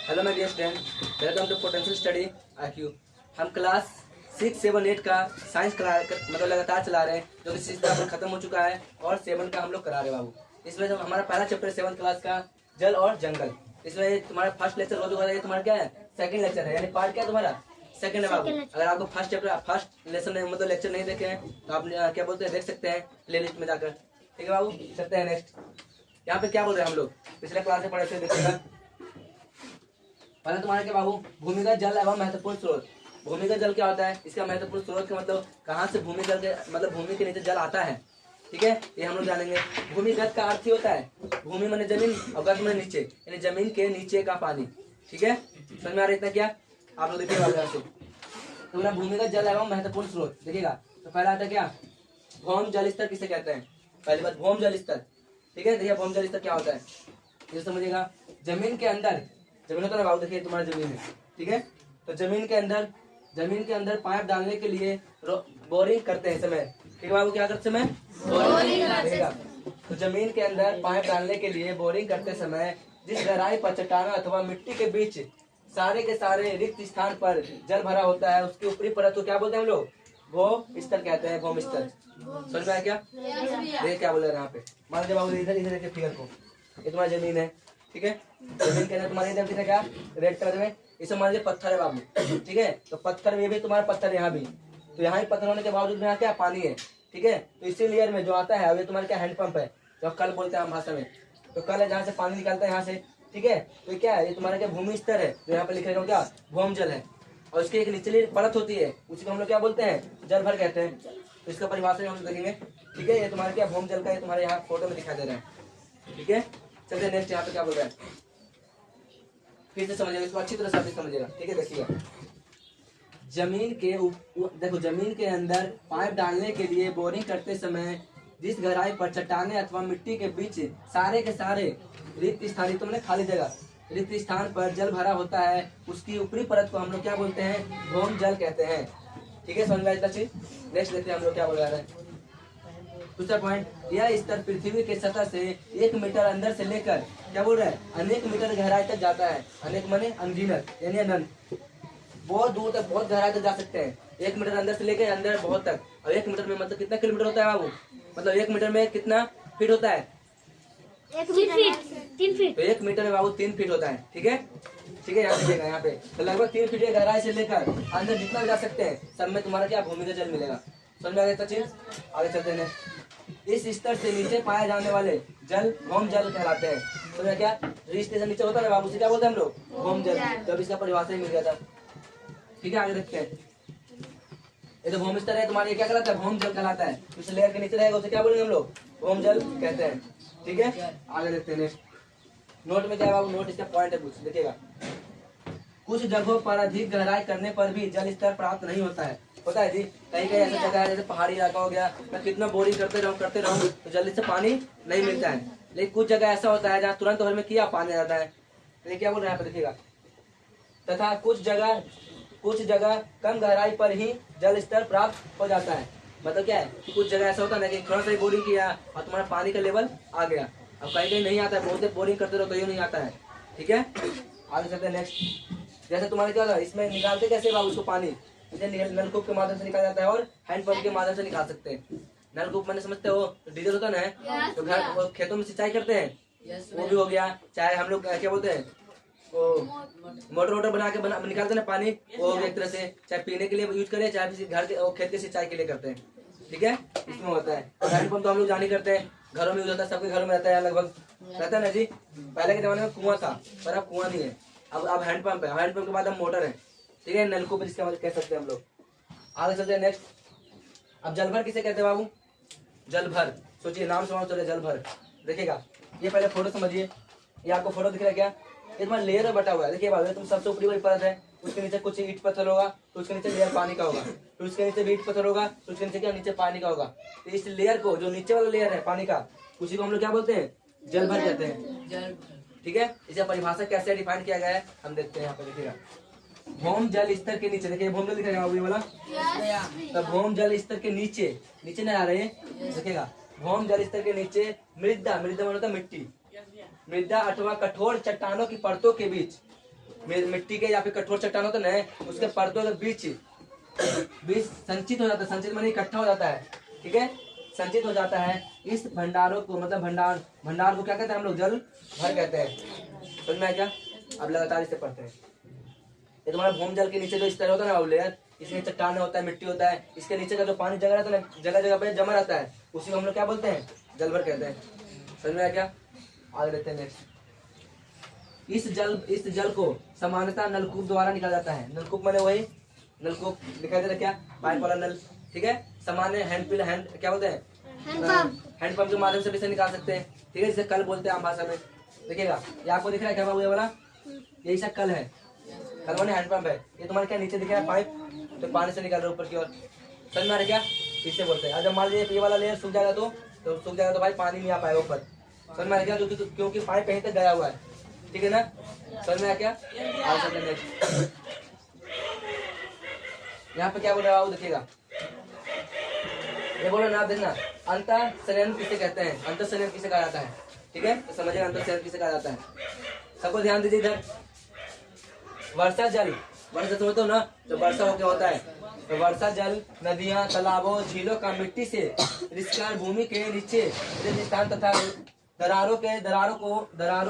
Hello my dear student, welcome to potential study IQ। हम class 6, 7, 8 का science मतलब लगातार चला रहे हैं, जो कि 6 का खत्म हो चुका है और 7 का हम लोग करा रहे हैं बाबू। इसमें जो हमारा पहला चैप्टर 7 क्लास का जल और जंगल, इसमें तुम्हारा फर्स्ट लेक्चर हो चुका है। ये तुम्हारा क्या है? सेकंड लेक्चर है, यानी पार्ट क्या है तुम्हारा? सेकंड है बाबू। अगर आपको फर्स्ट चैप्टर फर्स्ट लेसन मतलब लेक्चर नहीं देखे हैं तो आप क्या बोलते हैं, देख सकते हैं प्ले लिस्ट में जाकर। ठीक है बाबू, चलते हैं नेक्स्ट। यहाँ पे क्या बोल रहे हैं हम लोग, पिछले क्लास में पढ़े थे, देखिएगा। पहले तुम्हारा क्या बाबू, भूमिगत जल एवं महत्वपूर्ण स्रोत। भूमिगत जल क्या होता है? इसका महत्वपूर्ण स्रोत का मतलब कहाँ से भूमि जल के मतलब भूमि के नीचे जल आता है। ठीक है, ये हम लोग जानेंगे। भूमिगत का अर्थ ही होता है भूमि माने जमीन और गत माने नीचे, यानी जमीन के नीचे का पानी। ठीक है, समझ में आ रहा है इतना? क्या आप लोग देखिएगा यहाँ से तो ना, भूमिगत जल एवं महत्वपूर्ण स्रोत देखिएगा। तो पहला आता है क्या? भौम जल स्तर किसे कहते हैं? पहली बात भौम जल स्तर। ठीक है, देखिए भौम जल स्तर क्या होता है ये समझिएगा। जमीन के अंदर, जमीन होता है ना बाबू, देखिए तुम्हारी जमीन है। ठीक है, तो जमीन के अंदर पाइप डालने के लिए बोरिंग करते हैं समय। ठीक है बाबू, क्या करते समय? बोरिंग करेगा। तो जमीन के अंदर पाइप डालने के लिए बोरिंग करते समय जिस गहराई पर चट्टानों अथवा मिट्टी के बीच सारे के सारे रिक्त स्थान पर जल भरा होता है, उसकी ऊपरी परत को क्या बोलते हैं हम लोग? भौम स्तर कहते हैं। भौम स्तर समझ में आया क्या? देखिए क्या बोल रहे हैं यहाँ पे। मान लीजिए बाबू, इधर इधर देखिए फिगर को, ये तुम्हारी जमीन है। ठीक है, जमीन के अंदर तुम्हारे इधर दिख रहा क्या? रेड कलर में, इसे मान लीजिए पत्थर है बाबू। ठीक है, तो पत्थर में भी तुम्हारा पत्थर यहाँ भी, तो यहाँ ही पत्थर होने के बावजूद यहाँ क्या पानी है। ठीक है, तो इसी लेयर में जो आता है, अब ये तुम्हारा क्या हैंडपंप है, जो कल बोलते हैं हम भाषा में। तो कल है जहाँ से पानी निकलता है यहाँ से। ठीक है, तो ये क्या है? ये तुम्हारा क्या भूमि स्तर है, जो यहाँ पे लिखे क्या? भौम जल है। और इसकी एक निचली परत होती है, उसी को हम लोग क्या बोलते हैं? जल भर कहते हैं। तो इसका परिभाषा हम देखेंगे। ठीक है, ये तुम्हारा क्या भौम जल का, ये तुम्हारे यहाँ फोटो में दिखाई दे रहा है। ठीक है, चलिए नेक्स्ट यहाँ पे क्या बोल रहा है, फिर से समझिएगा इसको अच्छी तरह से समझिएगा। ठीक है, देखिएगा जमीन के देखो, जमीन के अंदर पाइप डालने के लिए बोरिंग करते समय जिस गहराई पर चट्टाने अथवा मिट्टी के बीच सारे के सारे रिक्त स्थान, तुमने खाली जगह रिक्त स्थान पर जल भरा होता है, उसकी ऊपरी परत को हम लोग क्या बोलते हैं? भौम जल कहते हैं। ठीक है, समझ में आया? नेक्स्ट देखते हैं हम लोग क्या बोल रहा है। दूसरा पॉइंट, यह स्तर पृथ्वी के सतह से 1 मीटर अंदर से लेकर क्या बोल रहा है? अनेक मीटर गहराई तक जाता है। अनेक माने अनगिनत, यानी अनंत, बहुत दूर तक, बहुत गहराई तक जा सकते हैं। 1 मीटर अंदर से लेकर अंदर बहुत तक। और 1 मीटर में मतलब कितना किलोमीटर होता है बाबू? मतलब 1 मीटर में कितना फीट होता है? 3 फीट। तो 1 मीटर में बाबू 3 फीट होता है। ठीक है, ठीक है, यहाँ देखिएगा, यहाँ पे तो लगभग 3 फीट की गहराई से लेकर अंदर जितना जा सकते हैं सब में तुम्हारा क्या भूमिगत जल मिलेगा। समझ में आ गया चीज? आगे चलते हैं। इस स्तर से नीचे पाए जाने वाले जल भौम जल कहलाते हैं। समझ क्या? रजिस्ट्रेशन नीचे होता है बाबू, उसे क्या बोलते हैं हम लोग? भौम जल। तब इसका परिभाषा ही मिल गया था। ठीक है, आगे देखते हैं। ये तो भौम स्तर है तुम्हारे, क्या कहलाता है? भौम जल कहलाता है। इस लेयर के नीचे रहेगा उसे क्या बोलेंगे हम लोग? भौम जल कहते हैं। ठीक है, आगे देखते हैं नेक्स्ट। नोट में क्या बाबू? नोट इसका पॉइंट है, कुछ देखिएगा। कुछ जगहों पर अधिक गहराई करने पर भी जल स्तर प्राप्त नहीं होता है। होता है जी, कहीं कहीं ऐसा जगह है जैसे पहाड़ी इलाका हो गया, मैं कितना बोरिंग करते रहूं तो जल्दी से पानी नहीं मिलता है। लेकिन कुछ जगह ऐसा होता है जहाँ तुरंत भर में किया पानी आ जाता है। लेकिन क्या बोल रहे हैं यहाँ पे देखिएगा, तथा कुछ जगह कम गहराई पर ही जल स्तर प्राप्त हो जाता है। मतलब क्या है कि कुछ जगह ऐसा होता है ना कि थोड़ा सा बोरिंग किया और तुम्हारा पानी का लेवल आ गया। अब कहीं कहीं नहीं आता है, बहुत बोरिंग करते रहो तो ये नहीं आता है। ठीक है, आगे चलते हैं नेक्स्ट। जैसे तुम्हारे क्या होता है, इसमें निकालते कैसे बाबू उसको पानी? इसे नलकूप के माध्यम से निकाला जाता है और हैंडपंप के माध्यम से निकाल सकते हैं। नलकूप मैंने समझते हो, डीजल होता है ना, तो घर खेतों में सिंचाई करते हैं, वो भी हो गया। चाहे हम लोग क्या बोलते हैं, वो मोटर बना के निकालते हैं ना पानी, वो हो गया एक तरह से। चाहे पीने के लिए यूज करें, चाहे घर के खेत के सिंचाई के लिए करते हैं। ठीक है, इसमें होता है। और हैंडपंप तो हम लोग जान करते हैं, घरों में यूज होता है, सबके घरों में रहता है, लगभग रहता है ना जी। पहले के जमाने में कुआं था, पर अब कुआं नहीं है, अब हैंडपंप है। हैंडपंप के बाद अब मोटर है। ठीक है, नलकूप जिसका कह सकते हैं हम लोग। आगे चलते हैं नेक्स्ट। अब जलभर किसे कहते हैं बाबू? जलभर, सोचिए नाम सुना चले जलभर। देखिएगा, ये पहले फोटो समझिए। ये आपको फोटो दिख रहा है क्या? ये तुम्हारा लेयर में बटा हुआ है। देखिए बाबू, तुम सबसे ऊपरी वाली परत है, उसके नीचे कुछ ईंट पत्थर होगा, तो उसके नीचे लेयर पानी का होगा, फिर उसके नीचे भी ईंट पत्थर होगा, तो उसके नीचे क्या? नीचे पानी का होगा। तो इस लेयर को, जो नीचे वाला लेयर है पानी का, उसी को हम लोग क्या बोलते हैं? जलभर कहते हैं। ठीक है, इसे परिभाषा कैसे डिफाइन किया गया है हम देखते हैं यहाँ पे। देखिएगा, भौम जल स्तर के नीचे, देखिए भौम जल दिख रहा है ये वाला, तो भौम जल स्तर के नीचे, नीचे नहीं आ रहे हैं, देखिएगा भौम जल स्तर के नीचे मृदा, मृदा मतलब मिट्टी, मृदा अथवा कठोर चट्टानों की परतों के बीच मिट्टी के या फिर कठोर चट्टान होता है ना, उसके परतों के बीच बीच संचित हो जाता है, संचित माने इकट्ठा हो जाता है, ठीक है, संचित हो जाता है। इस भंडारों को मतलब भंडार को क्या कहते हैं हम लोग, जल भर कहते हैं। समझ में आया क्या? अब लगातार इसे पढ़ते हैं। ये तुम्हारा भूमि जल के नीचे जो स्तर होता है ना लेयर, इसमें चट्टान होता है, मिट्टी होता है, इसके नीचे का जो पानी जगह रहता है ना, जगह जगह पे जमा रहता है, उसी को हम लोग क्या बोलते हैं, जल भर कहते हैं। समझ में आया क्या? आगे देखते हैं नेक्स्ट। इस जल को सामान्यतः नलकूप द्वारा निकाला जाता है। नलकूप माने वही नलकूप दिखाई दे रहा क्या, पाइप वाला नल, ठीक है। सामान्य हैंड क्या बोलते हैं, हैंडपंप के माध्यम से भी इसे निकाल सकते हैं, ठीक है, जिसे कल बोलते हैं आम भाषा में। देखिएगा ये आपको दिख रहा है क्या बाबू, ये वाला यही सा कल है, कल माने हैंडपंप है। ये तुम्हारे क्या नीचे दिख रहा है पाइप, तो पानी से निकाल रहे ऊपर की ओर। समझ में आ रहा क्या? इससे बोलते हैं। जब मान लीजिए ये वाला लेयर सूख जाएगा तो सूख जाएगा तो भाई पानी नहीं आ पाएगा ऊपर। समझ में आ रहा क्या? क्योंकि पाइप कहीं तक गया हुआ है, ठीक है ना। समझ में आया क्या? यहाँ पे क्या बोल रहा है देखिएगा, ये बोलो ना, देखना अंतर संयंत्र किसे कहते हैं, अंतर संयंत्र किसे कहा जाता है, ठीक है, तो समझिए अंतर संयंत्र किसे कहा जाता है। सबको ध्यान दीजिए इधर। वर्षा जल, वर्षा समझते हो ना, तो वर्षा हो क्या होता है, तो वर्षा जल नदियां, तालाबों, झीलों का मिट्टी से रिसकर भूमि के नीचे स्थान तथा दरारों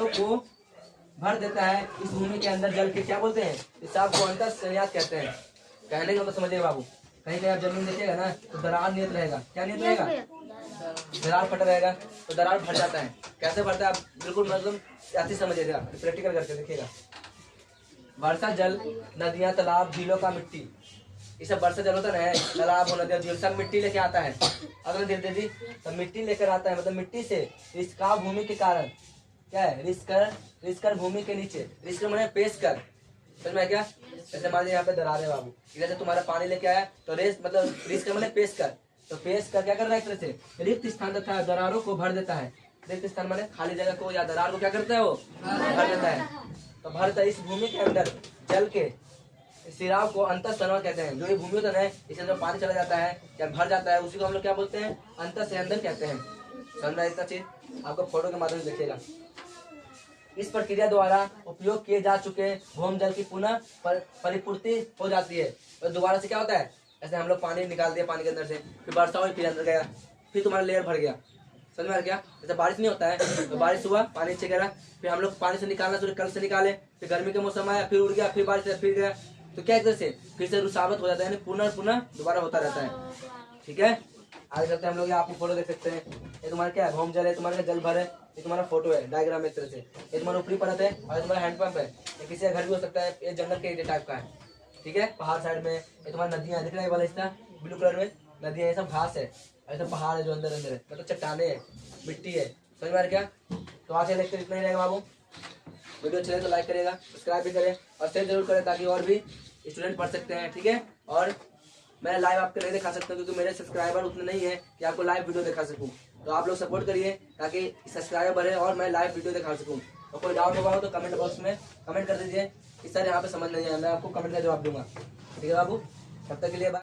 को भर देता है। इस भूमि के अंदर जल के क्या बोलते हैं, इस आप को अंतर संयात कहते हैं। कहने का मतलब समझिए बाबू, कहीं कहीं आप जमीन देखिएगा ना तो दरार नियत रहेगा, क्या नियत रहेगा, दरार फटा रहेगा, तो दरार भर जाता है। कैसे भरता है आप बिल्कुल मतलब ऐसे समझिएगा, प्रैक्टिकल करके देखिएगा। वर्षा जल नदियां, तालाब, झीलों का मिट्टी, ये सब वर्षा जल होता है, तालाब और नदियां, झील सब मिट्टी लेके आता है। अगर धीरे धीरे तो मिट्टी लेकर आता है, मतलब मिट्टी से रिसका भूमि के कारण, क्या है, रिसकर भूमि के नीचे, रिसकर माने पेश कर। समझ में क्या? जैसे मान लीजिए यहाँ पे दरार है बाबू, इधर से तुम्हारा पानी लेके आया तो रेस मतलब रिसकर माने पेश कर, तो पेश कर क्या कर रहा है, एक तरह से रिक्त स्थान तथा दरारों को भर देता है। रिक्त स्थान माने खाली जगह को या दरार को क्या करता है, वो भर देता है। तो भरता इस भूमि के अंदर जल के सिराव को अंतर संयंत्र कहते हैं। जो ये भूमि होता है इसके अंदर पानी चला जाता है या भर जाता है, उसी को हम लोग क्या बोलते हैं, अंतर संयंत्र कहते हैं। समझना इतना चीज आपको फोटो के माध्यम से देखिएगा। इस प्रक्रिया द्वारा उपयोग किए जा चुके भूमि जल की पुनः परिपूर्ति हो जाती है। और दोबारा से क्या होता है, ऐसे हम लोग पानी निकाल दिया पानी के अंदर से, फिर वर्षा हुई, फिर अंदर गया, फिर तुम्हारा लेयर भर गया। समझ में आ गया? जैसे बारिश नहीं होता है तो बारिश हुआ, पानी नीचे गिरा, फिर हम लोग पानी से निकालना शुरू, कल से निकाले, फिर गर्मी का मौसम आया, फिर उड़ गया, फिर बारिश फिर गया, तो क्या एक तरह से फिर से रुसावत हो जाता है, पुनः दोबारा होता रहता है, ठीक है। आगे चलते हम लोग, आप फोटो देख सकते हैं। ये तुम्हारा क्या है, भूमि जल है, तुम्हारा जल भर है, ये तुम्हारा फोटो है, डायग्राम एक तरह से। ये तुम्हारा ऊपरी परत है और तुम्हारा हैंडपंप है। ये किसी का घर भी हो सकता है, ये जंगल के एरिया टाइप का है, ठीक है, पहाड़ साइड में। ये तुम्हारा नदियां दिख रहा है वाला हिस्सा ब्लू कलर में, नदियां, ये सब घास है, ऐसा पहाड़ है जो अंदर है, मतलब चट्टाने है, मिट्टी है। समझ में आ रहा क्या? तो आज लेक्चर इतना ही रहेगा बाबू। वीडियो अच्छी लगे तो लाइक करेगा, सब्सक्राइब भी करें और शेयर जरूर करें ताकि और भी स्टूडेंट पढ़ सकते हैं, ठीक है। और मैं लाइव आपको नहीं दिखा सकता क्योंकि मेरे सब्सक्राइबर उतने नहीं है कि आपको लाइव वीडियो दिखा सकूं, तो आप लोग सपोर्ट करिए ताकि सब्सक्राइबर बढ़े और मैं लाइव वीडियो दिखा सकूं। और कोई डाउट होगा तो कमेंट बॉक्स में कमेंट कर दीजिए कि सर यहाँ पे समझ नहीं आया, मैं आपको कमेंट का जवाब दूंगा, ठीक है बाबू। तब तक के लिए